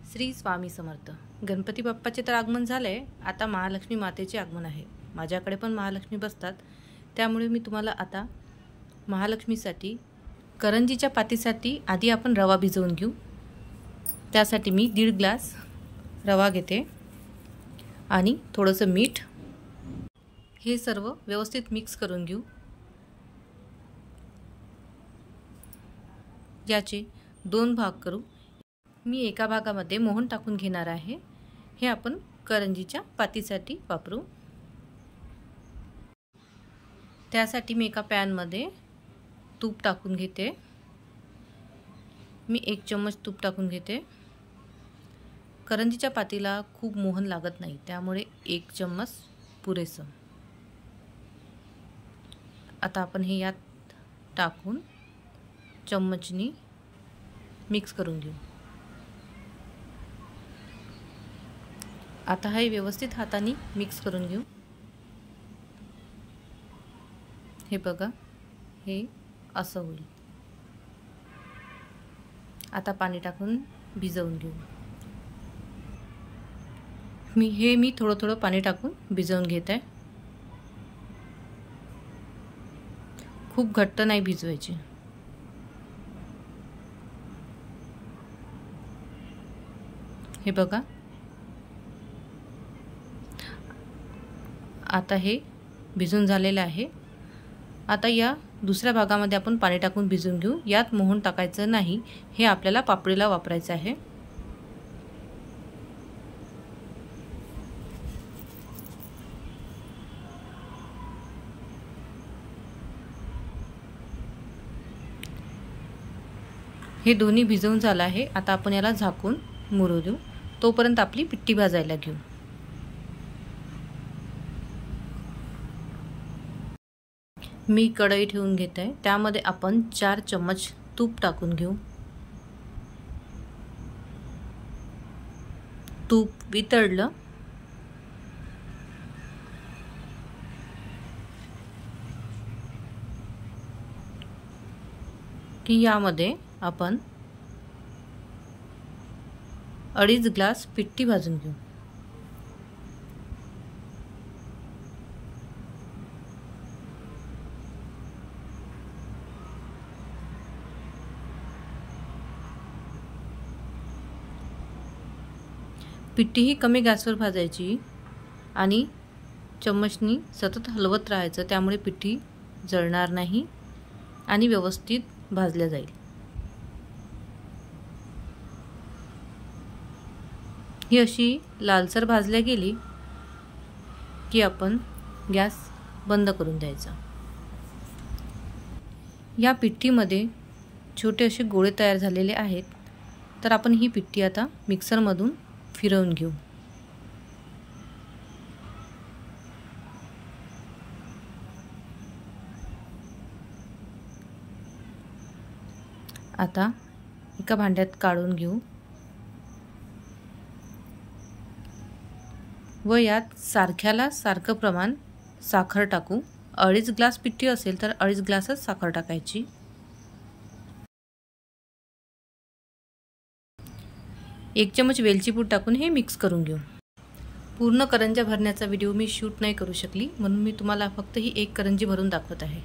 श्री स्वामी समर्थ। गणपती बाप्पाचे तर आगमन झाले, आता महालक्ष्मी मातेचे आगमन आहे। माझ्याकडे पण महालक्ष्मी बसतात, त्यामुळे मी तुम्हाला आता महालक्ष्मीसाठी करंजीच्या पातीसाठी आधी आपण रवा भिजवून घेऊ। त्यासाठी मी 1.5 ग्लास रवा घेते आणि थोडंसं मीठ, हे सर्व व्यवस्थित मिक्स करून घेऊ। याचे 2 भाग करू। मी एका भागामध्ये मोहन टाकून घेणार आहे, हे आपण करंजीच्या पातीसाठी वापरू। त्यासाठी मी एका पॅन मध्ये तूप टाकून घेते। मी 1 चम्मच तूप टाकून घेते। करंजीच्या पातीला खूप मोहन लागत नाही, त्यामुळे 1 चम्मच पुरेसं। आता आपण हे यात टाकून चम्मचनी मिक्स करून घेऊ। आता हे व्यवस्थित हाताने मिक्स करून घेऊ। हे बघा, हे असं होईल। आता पाणी टाकून भिजवून घेऊ। मी थोडं पाणी टाकून भिजवून घेत आहे। खूप घट्ट नाही भिजवायचे। हे बघा, आता हे भिजून झालेलं आहे। आता या दुसऱ्या भागामध्ये आपण पाणी टाकून भिजवून घेऊ। यात मोहन टाकायचं नाही, हे आपल्याला पापडीला वापरायचं आहे। हे दोन्ही भिजवून झालं आहे। आता आपण याला झाकून मुरू देऊ, तोपर्यंत आपली पिठी भाजायला घेऊ। मी कढई ठेवून घेत आहे, त्यामध्ये आपण 4 चम्मच तूप टाकून घेऊ। तूप वितळलं की यामध्ये आपण 2.5 ग्लास पिठी भाजून घेऊ। पिठी ही कमी गॅसवर भाजायची आणि चम्मचनी सतत हलवत राहायचं, त्यामुळे पिठी जळणार नाही आणि व्यवस्थित भाजल्या जाईल। ही अशी लालसर भाजल्या गेली की आपण गॅस बंद करून द्यायचा। या पिठीमध्ये छोटे असे गोळे तयार झालेले आहेत, तर आपण ही पिठी आता मिक्सरमधून फिरवून घेऊ। आता एका भांड्यात काढून घेऊ व यात सारख्याला सारखं प्रमाण साखर टाकू। 2.5 ग्लास पिठी असेल तर 2.5 ग्लासच साखर टाकायची। एक चम्मच वेलची पूड टाकून हे मिक्स करून घेऊ। पूर्ण करंज्या भरण्याचा व्हिडिओ मी शूट नाही करू शकली, म्हणून मी तुम्हाला फक्त ही एक करंजी भरून दाखवत आहे।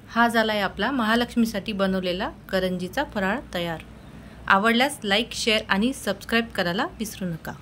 हा झालाय आपला महालक्ष्मीसाठी बनवलेला करंजीचा फराळ तयार। आवडल्यास लाईक, शेअर आणि सबस्क्राईब करायला विसरू नका।